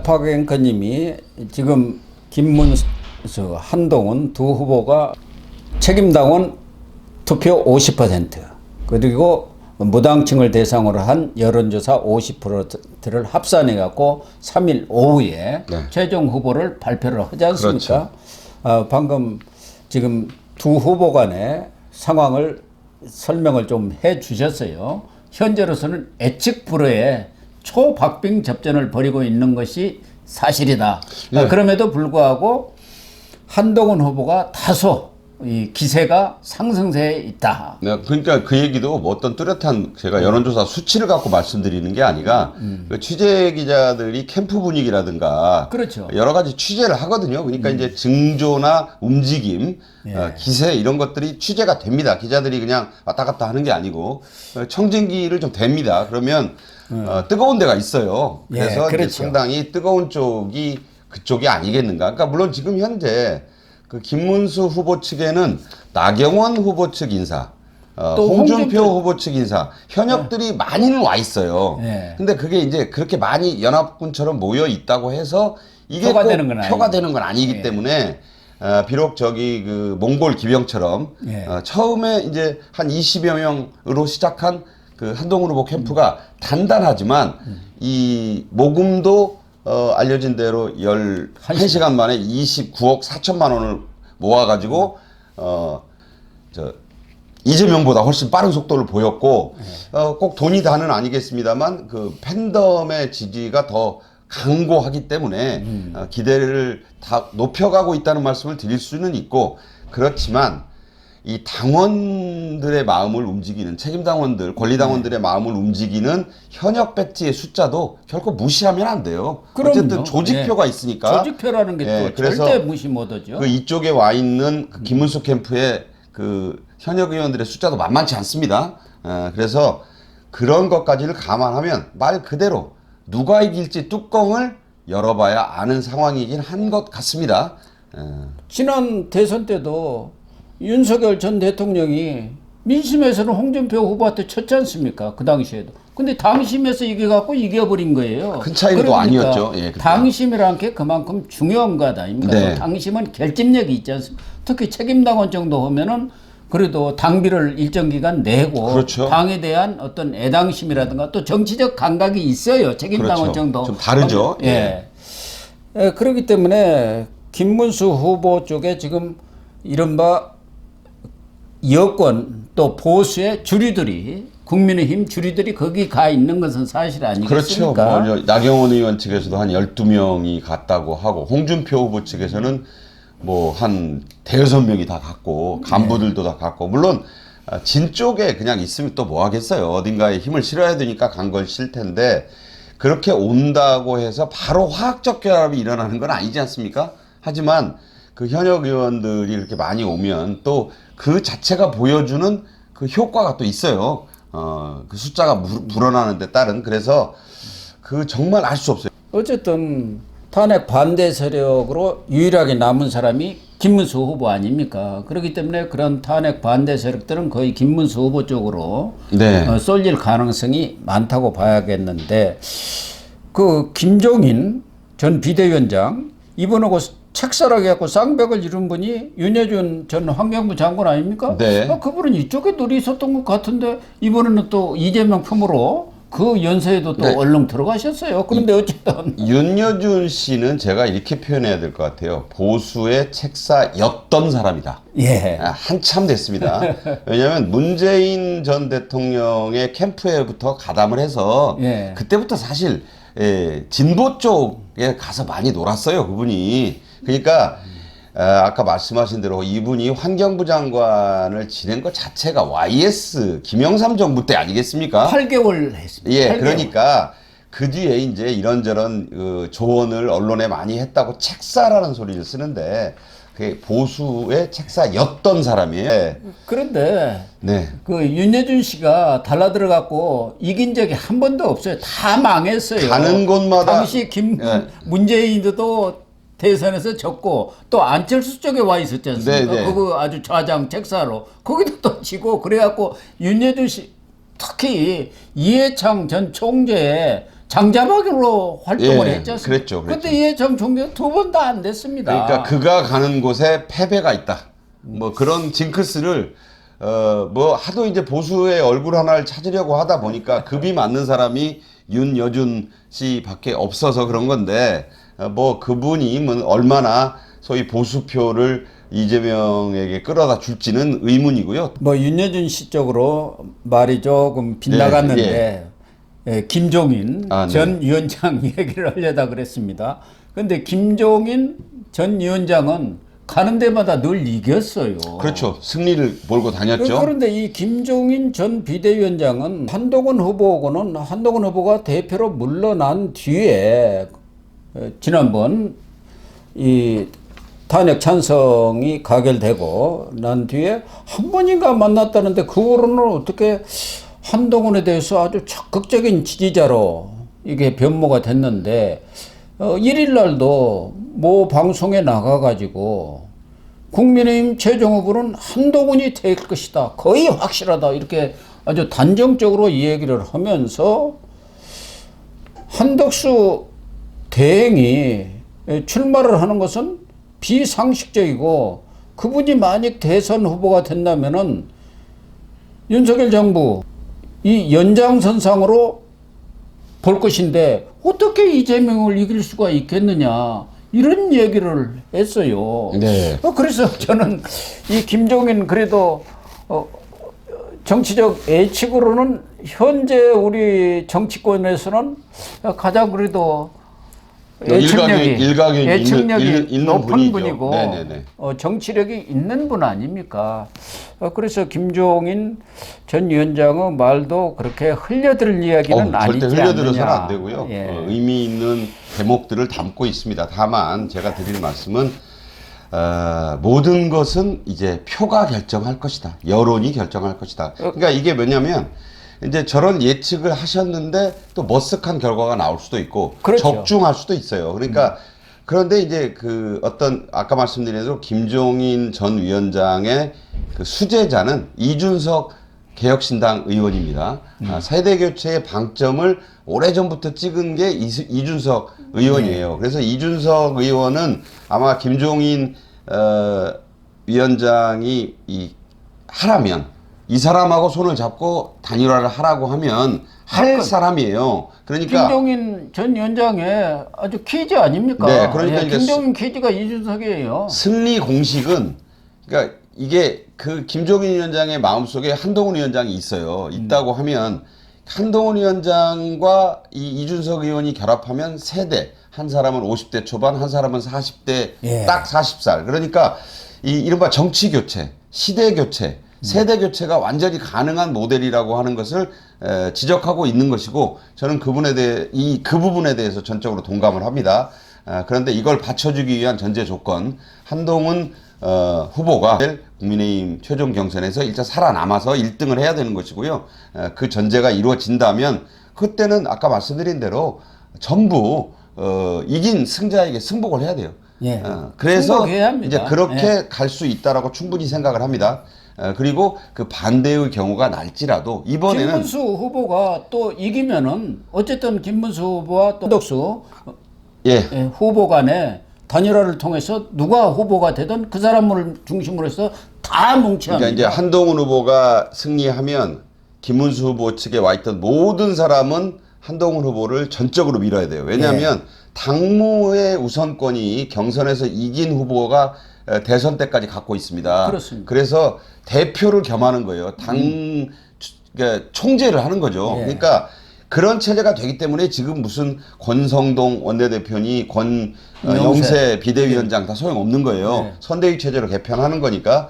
박 앵커님이 지금 김문수, 한동훈 두 후보가 책임당원 투표 50% 그리고 무당층을 대상으로 한 여론조사 50%를 합산해 갖고 3일 오후에 네. 최종 후보를 발표를 하지 않습니까? 그렇죠. 방금 지금 두 후보 간의 상황을 설명을 좀 해 주셨어요. 현재로서는 예측 불허의 초박빙 접전을 벌이고 있는 것이 사실이다. 네. 그럼에도 불구하고 한동훈 후보가 다소 이 기세가 상승세에 있다. 네, 그러니까 그 얘기도 뭐 어떤 뚜렷한 제가 여론조사 수치를 갖고 말씀드리는 게 아니라 그 취재 기자들이 캠프 분위기라든가 그렇죠. 여러 가지 취재를 하거든요. 그러니까 이제 징조나 움직임, 예. 기세 이런 것들이 취재가 됩니다. 기자들이 그냥 왔다 갔다 하는 게 아니고 청진기를 좀 댑니다. 그러면 뜨거운 데가 있어요. 예, 그래서 이제 그렇죠. 상당히 뜨거운 쪽이 그쪽이 아니겠는가. 그러니까 물론 지금 현재 그 김문수 후보 측에는 나경원 후보 측 인사, 또 홍준표 홍준표- 후보 측 인사, 현역들이 많이는 와 있어요. 네. 근데 그게 이제 그렇게 많이 연합군처럼 모여 있다고 해서 이게 표가 꼭 되는 건 표가 아니고. 되는 건 아니기 네. 때문에 비록 저기 그 몽골 기병처럼 네. 처음에 이제 한 20여 명으로 시작한 그 한동훈 후보 캠프가 단단하지만 이 모금도 알려진 대로 11시간 만에 29억 4천만 원을 모아가지고, 이재명보다 훨씬 빠른 속도를 보였고, 꼭 돈이 다는 아니겠습니다만, 그 팬덤의 지지가 더 강고하기 때문에, 기대를 다 높여가고 있다는 말씀을 드릴 수는 있고, 그렇지만, 이 당원들의 마음을 움직이는 책임당원들, 권리당원들의 마음을 움직이는 현역 배지의 숫자도 결코 무시하면 안 돼요. 그럼요. 어쨌든 조직표가 예. 있으니까. 조직표라는 게 또 예, 그래서 절대 무시 못하죠. 그 이쪽에 와 있는 그 김문수 캠프의 그 현역 의원들의 숫자도 만만치 않습니다. 그래서 그런 것까지를 감안하면 말 그대로 누가 이길지 뚜껑을 열어봐야 아는 상황이긴 한 것 같습니다. 지난 대선 때도 윤석열 전 대통령이 민심에서는 홍준표 후보한테 쳤지 않습니까? 그 당시에도. 근데 당심에서 이겨갖고 이겨버린 거예요. 큰 차이는 또 아니었죠. 예, 그때. 당심이라는 게 그만큼 중요한 것 아닙니까? 네. 당심은 결집력이 있지 않습니까? 특히 책임당원 정도 하면은 그래도 당비를 일정 기간 내고 그렇죠. 당에 대한 어떤 애당심이라든가 또 정치적 감각이 있어요. 책임당원 그렇죠. 정도. 좀 다르죠. 예. 그렇기 때문에 김문수 후보 쪽에 지금 이른바 여권 또 보수의 주류들이 국민의힘 주류들이 거기 가 있는 것은 사실 그렇죠. 아니겠습니까? 뭐 나경원 의원 측에서도 한 12명이 갔다고 하고 홍준표 후보 측에서는 뭐 한 대여섯 명이 다 갔고 간부들도 다 갔고 물론 진 쪽에 그냥 있으면 또 뭐 하겠어요. 어딘가에 힘을 실어야 되니까 간 건 실 텐데 그렇게 온다고 해서 바로 화학적 결합이 일어나는 건 아니지 않습니까? 하지만 그 현역 의원들이 이렇게 많이 오면 또 그 자체가 보여주는 그 효과가 또 있어요. 그 숫자가 불어나는 데 따른. 그래서 그 정말 알 수 없어요. 어쨌든 탄핵 반대 세력으로 유일하게 남은 사람이 김문수 후보 아닙니까? 그렇기 때문에 그런 탄핵 반대 세력들은 거의 김문수 후보 쪽으로 네. 쏠릴 가능성이 많다고 봐야겠는데 그 김종인 전 비대위원장 이분하고 책사락해갖고 쌍벽을 이룬 분이 윤여준 전 환경부 장관 아닙니까? 네. 그분은 이쪽에 늘 있었던 것 같은데 이번에는 또 이재명 품으로 그 연세에도 또 네. 얼른 들어가셨어요. 그런데 어쨌든 윤여준 씨는 제가 이렇게 표현해야 될 것 같아요. 보수의 책사였던 사람이다. 예. 한참 됐습니다. 왜냐하면 문재인 전 대통령의 캠프에부터 가담을 해서 예. 그때부터 사실 진보 쪽에 가서 많이 놀았어요. 그분이. 그러니까 아까 말씀하신 대로 이분이 환경부 장관을 지낸 것 자체가 YS 김영삼 정부 때 아니겠습니까? 8개월 했습니다. 예, 8개월. 그러니까 그 뒤에 이제 이런저런 그 조언을 언론에 많이 했다고 책사라는 소리를 쓰는데 그게 보수의 책사였던 사람이에요. 그런데 네. 그 윤여준 씨가 달라들어갖고 이긴 적이 한 번도 없어요. 다 망했어요. 가는 곳마다 당시 예. 문재인도 대선에서 졌고 또 안철수 쪽에 와 있었지 않습니까? 네, 네. 그거 아주 좌장 책사로 거기도 또 지고 그래갖고 윤여준 씨 특히 이해창 전 총재의 장자박으로 활동을 예, 했죠. 그랬죠. 근데 이해창 총재는 2번 다 안 됐습니다. 그러니까 그가 가는 곳에 패배가 있다. 뭐 그런 징크스를 뭐 하도 이제 보수의 얼굴 하나를 찾으려고 하다 보니까 급이 맞는 사람이 윤여준 씨밖에 없어서 그런 건데 뭐 그분이 뭐 얼마나 소위 보수표를 이재명에게 끌어다 줄지는 의문이고요. 뭐 윤여준 씨 쪽으로 말이 조금 빗나갔는데 김종인 아, 네. 전 위원장 얘기를 하려다 그랬습니다. 근데 김종인 전 위원장은 가는 데마다 늘 이겼어요. 그렇죠. 승리를 몰고 다녔죠. 그런데 이 김종인 전 비대위원장은 한동훈 후보하고는 한동훈 후보가 대표로 물러난 뒤에 지난번 이 탄핵 찬성이 가결되고 난 뒤에 한 번인가 만났다는데 그 후로는 어떻게 한동훈에 대해서 아주 적극적인 지지자로 이게 변모가 됐는데 1일 날도 모 방송에 나가가지고 국민의힘 최종 후보는 한동훈이 될 것이다. 거의 확실하다. 이렇게 아주 단정적으로 이 얘기를 하면서 한덕수 대행이 출마를 하는 것은 비상식적이고 그분이 만약 대선 후보가 된다면은 윤석열 정부 이 연장선상으로 볼 것인데 어떻게 이재명을 이길 수가 있겠느냐 이런 얘기를 했어요. 네. 그래서 저는 이 김종인 그래도 정치적 예측으로는 현재 우리 정치권에서는 가장 그래도 예측력이 있는 높은 분이죠. 분이고 네네네. 정치력이 있는 분 아닙니까? 그래서 김종인 전 위원장의 말도 그렇게 흘려들 이야기는 아니지 절대 흘려들어서는 않느냐. 안 되고요. 예. 의미 있는 대목들을 담고 있습니다. 다만 제가 드릴 말씀은 모든 것은 이제 표가 결정할 것이다. 여론이 결정할 것이다. 그러니까 이게 뭐냐면 이제 저런 예측을 하셨는데 또 머쓱한 결과가 나올 수도 있고 그렇죠. 적중할 수도 있어요. 그러니까 그런데 이제 그 어떤 아까 말씀드린 대로 김종인 전 위원장의 그 수제자는 이준석 개혁신당 의원입니다. 세대 교체의 방점을 오래전부터 찍은 게 이준석 의원이에요. 그래서 이준석 의원은 아마 김종인 위원장이 하라면 이 사람하고 손을 잡고 단일화를 하라고 하면 할 사람이에요. 그러니까 김종인 전 위원장의 아주 키즈 아닙니까? 네, 그러니까 이제 김종인 키즈가 이준석이에요. 승리 공식은 그러니까 이게 그 김종인 위원장의 마음속에 한동훈 위원장이 있다고 하면 한동훈 위원장과 이 이준석 의원이 결합하면 세대 한 사람은 50대 초반 한 사람은 40대 예. 딱 40살 그러니까 이 이른바 정치 교체 시대 교체 세대 교체가 완전히 가능한 모델이라고 하는 것을 지적하고 있는 것이고 저는 그 부분에 대해서 전적으로 동감을 합니다. 그런데 이걸 받쳐주기 위한 전제 조건 한동훈 후보가 국민의힘 최종 경선에서 일단 살아남아서 1등을 해야 되는 것이고요. 그 전제가 이루어진다면 그때는 아까 말씀드린 대로 전부 이긴 승자에게 승복을 해야 돼요. 예. 그래서 승복해야 합니다. 이제 그렇게 예. 갈 수 있다라고 충분히 생각을 합니다. 그리고 그 반대의 경우가 날지라도 이번에는 김문수 후보가 또 이기면은 어쨌든 김문수 후보와 또 한덕수 예. 후보 간에 단일화를 통해서 누가 후보가 되든 그 사람을 중심으로 해서 다 뭉쳐야 그러니까 합니다. 이제 한동훈 후보가 승리하면 김문수 후보 측에 와 있던 모든 사람은 한동훈 후보를 전적으로 밀어야 돼요. 왜냐하면 당무의 우선권이 경선에서 이긴 후보가 대선 때까지 갖고 있습니다. 그렇습니다. 그래서 대표를 겸하는 거예요. 그러니까 총재를 하는 거죠. 예. 그러니까 그런 체제가 되기 때문에 지금 무슨 권성동 원내대표니 영세 비대위원장 다 소용없는 거예요. 네. 선대위 체제로 개편하는 거니까.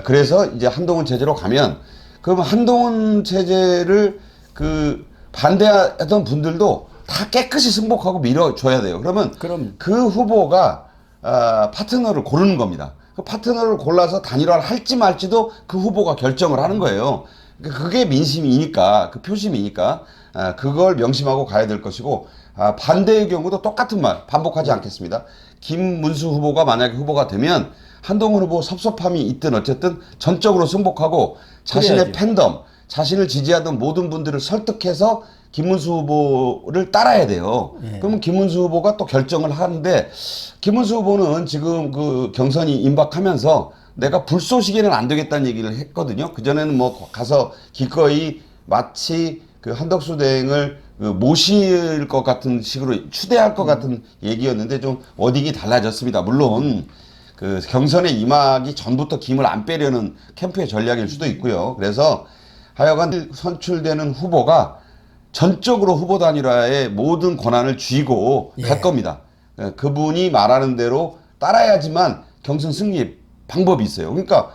그래서 이제 한동훈 체제로 가면 그럼 한동훈 체제를 그 반대하던 분들도 다 깨끗이 승복하고 밀어줘야 돼요. 그러면 그럼. 그 후보가 파트너를 고르는 겁니다. 그 파트너를 골라서 단일화를 할지 말지도 그 후보가 결정을 하는 거예요. 그게 민심이니까, 그 표심이니까 그걸 명심하고 가야 될 것이고 반대의 경우도 똑같은 말 반복하지 않겠습니다. 김문수 후보가 만약에 후보가 되면 한동훈 후보 섭섭함이 있든 어쨌든 전적으로 승복하고 자신의 그래야죠. 팬덤, 자신을 지지하던 모든 분들을 설득해서 김문수 후보를 따라야 돼요. 그러면 김문수 후보가 또 결정을 하는데 김문수 후보는 지금 그 경선이 임박하면서 내가 불쏘시개는 안 되겠다는 얘기를 했거든요. 그전에는 뭐 가서 기꺼이 마치 그 한덕수 대행을 그 모실 것 같은 식으로 추대할 것 같은 얘기였는데 좀 워딩이 달라졌습니다. 물론 그 경선에 임하기 전부터 김을 안 빼려는 캠프의 전략일 수도 있고요. 그래서 하여간 선출되는 후보가 전적으로 후보 단일화의 모든 권한을 쥐고 갈 겁니다. 그분이 말하는 대로 따라야지만 경선 승리 방법이 있어요. 그러니까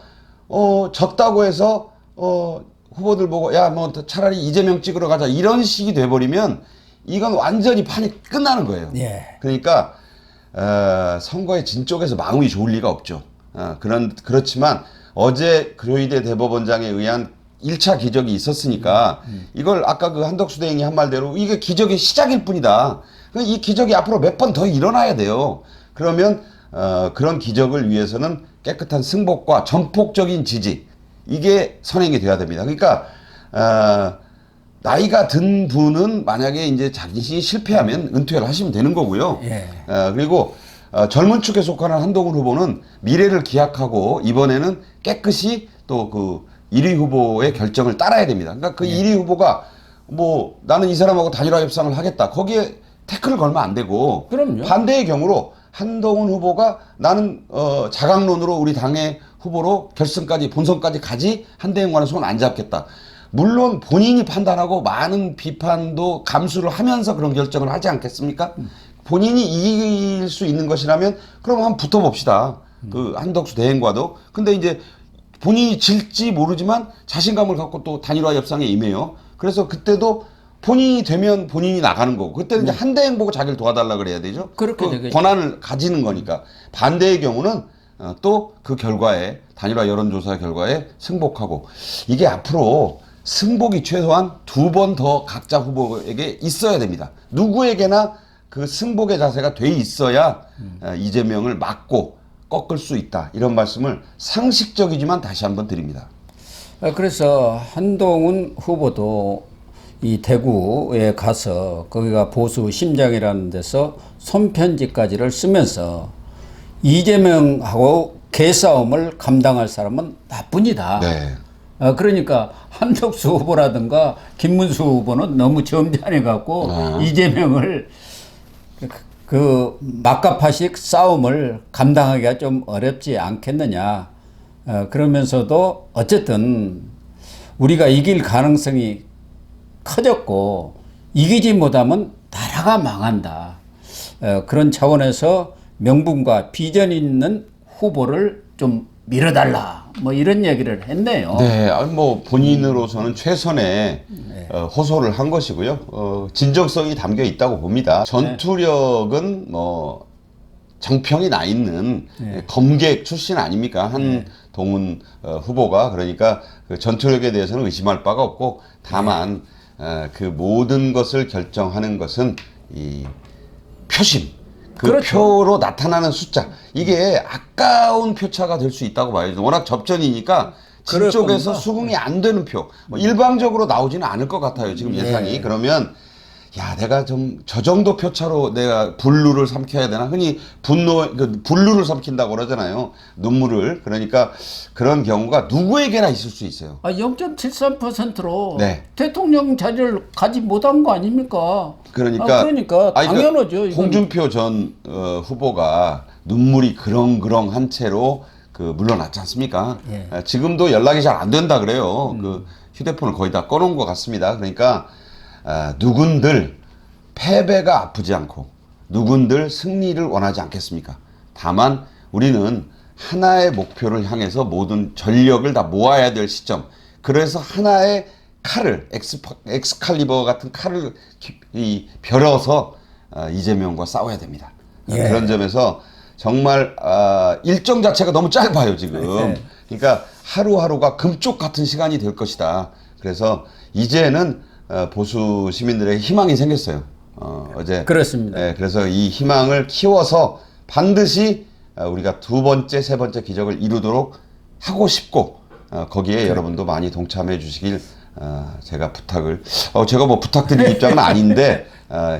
졌다고 해서 후보들 보고 야 뭐 차라리 이재명 찍으러 가자 이런 식이 돼버리면 이건 완전히 판이 끝나는 거예요. 그러니까 선거의 진 쪽에서 마음이 좋을 리가 없죠. 그렇지만 어제 교의대 대법원장에 의한 1차 기적이 있었으니까 이걸 아까 그 한덕수 대행이 한 말대로 이게 기적의 시작일 뿐이다. 이 기적이 앞으로 몇 번 더 일어나야 돼요. 그러면 그런 기적을 위해서는 깨끗한 승복과 전폭적인 지지 이게 선행이 돼야 됩니다. 그러니까 나이가 든 분은 만약에 이제 자신이 실패하면 은퇴를 하시면 되는 거고요. 그리고 젊은 축에 속하는 한동훈 후보는 미래를 기약하고 이번에는 깨끗이 또 그 1위 후보의 결정을 따라야 됩니다. 그러니까 그 1위 후보가 뭐 나는 이 사람하고 단일화 협상을 하겠다. 거기에 태클을 걸면 안 되고 그럼요. 반대의 경우로 한동훈 후보가 나는 자강론으로 우리 당의 후보로 결승까지 본선까지 가지 한대행과는 손 안 잡겠다. 물론 본인이 판단하고 많은 비판도 감수를 하면서 그런 결정을 하지 않겠습니까? 본인이 이길 수 있는 것이라면 그럼 한번 붙어봅시다. 그 한덕수 대행과도. 근데 이제 본인이 질지 모르지만 자신감을 갖고 또 단일화 협상에 임해요. 그래서 그때도 본인이 되면 본인이 나가는 거고 그때는 이제 한대행 보고 자기를 도와달라 그래야 되죠. 그렇게 그 되겠죠. 권한을 가지는 거니까. 반대의 경우는 또 그 결과에 단일화 여론조사 결과에 승복하고 이게 앞으로 승복이 최소한 2번 더 각자 후보에게 있어야 됩니다. 누구에게나 그 승복의 자세가 돼 있어야 이재명을 막고 꺾을 수 있다. 이런 말씀을 상식적이지만 다시 한번 드립니다. 그래서 한동훈 후보도 이 대구에 가서 거기가 보수 심장이라는 데서 손편지까지를 쓰면서 이재명하고 개싸움을 감당할 사람은 나뿐이다. 네. 그러니까 한덕수 후보라든가 김문수 후보는 너무 점잖해 갖고 이재명을 그 막가파식 싸움을 감당하기가 좀 어렵지 않겠느냐. 그러면서도 어쨌든 우리가 이길 가능성이 커졌고 이기지 못하면 나라가 망한다. 그런 차원에서 명분과 비전 있는 후보를 좀 밀어달라. 뭐 이런 얘기를 했네요. 네, 뭐 본인으로서는 최선의 호소를 한 것이고요. 진정성이 담겨 있다고 봅니다. 전투력은 뭐 정평이 나 있는 검객 출신 아닙니까? 한동훈 후보가. 그러니까 그 전투력에 대해서는 의심할 바가 없고 다만 그 모든 것을 결정하는 것은 이 표심. 그 그렇죠. 표로 나타나는 숫자 이게 아까운 표차가 될 수 있다고 봐야죠. 워낙 접전이니까 진 쪽에서 수긍이 안 되는 표 뭐 일방적으로 나오지는 않을 것 같아요. 지금 예상이. 그러면 야 내가 좀 저 정도 표차로 내가 분루를 삼켜야 되나? 흔히 분루를 삼킨다고 그러잖아요. 눈물을. 그러니까 그런 경우가 누구에게나 있을 수 있어요. 0.73%로 네. 대통령 자리를 가지 못한 거 아닙니까? 그러니까 당연하죠. 그러니까 홍준표 전 후보가 눈물이 그렁그렁한 채로 그 물러났지 않습니까? 지금도 연락이 잘 안 된다 그래요. 그 휴대폰을 거의 다 꺼놓은 것 같습니다. 그러니까 누군들 패배가 아프지 않고 누군들 승리를 원하지 않겠습니까? 다만 우리는 하나의 목표를 향해서 모든 전력을 다 모아야 될 시점. 그래서 하나의 칼을 엑스칼리버 같은 칼을 벼러서 이재명과 싸워야 됩니다. 그런 점에서 정말 일정 자체가 너무 짧아요 지금. 그러니까 하루하루가 금쪽 같은 시간이 될 것이다. 그래서 이제는 보수 시민들에게 희망이 생겼어요. 어제. 그렇습니다. 네, 그래서 이 희망을 키워서 반드시 우리가 2번째, 3번째 기적을 이루도록 하고 싶고 거기에 여러분도 많이 동참해 주시길 제가 부탁을 제가 뭐 부탁드릴 입장은 아닌데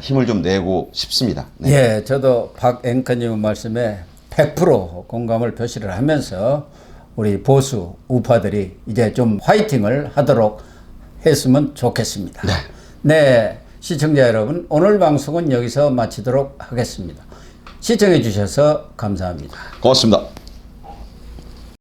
힘을 좀 내고 싶습니다. 네. 예, 저도 박 앵커님 말씀에 100% 공감을 표시를 하면서 우리 보수 우파들이 이제 좀 화이팅을 하도록 했으면 좋겠습니다. 네. 네, 시청자 여러분, 오늘 방송은 여기서 마치도록 하겠습니다. 시청해 주셔서 감사합니다. 고맙습니다.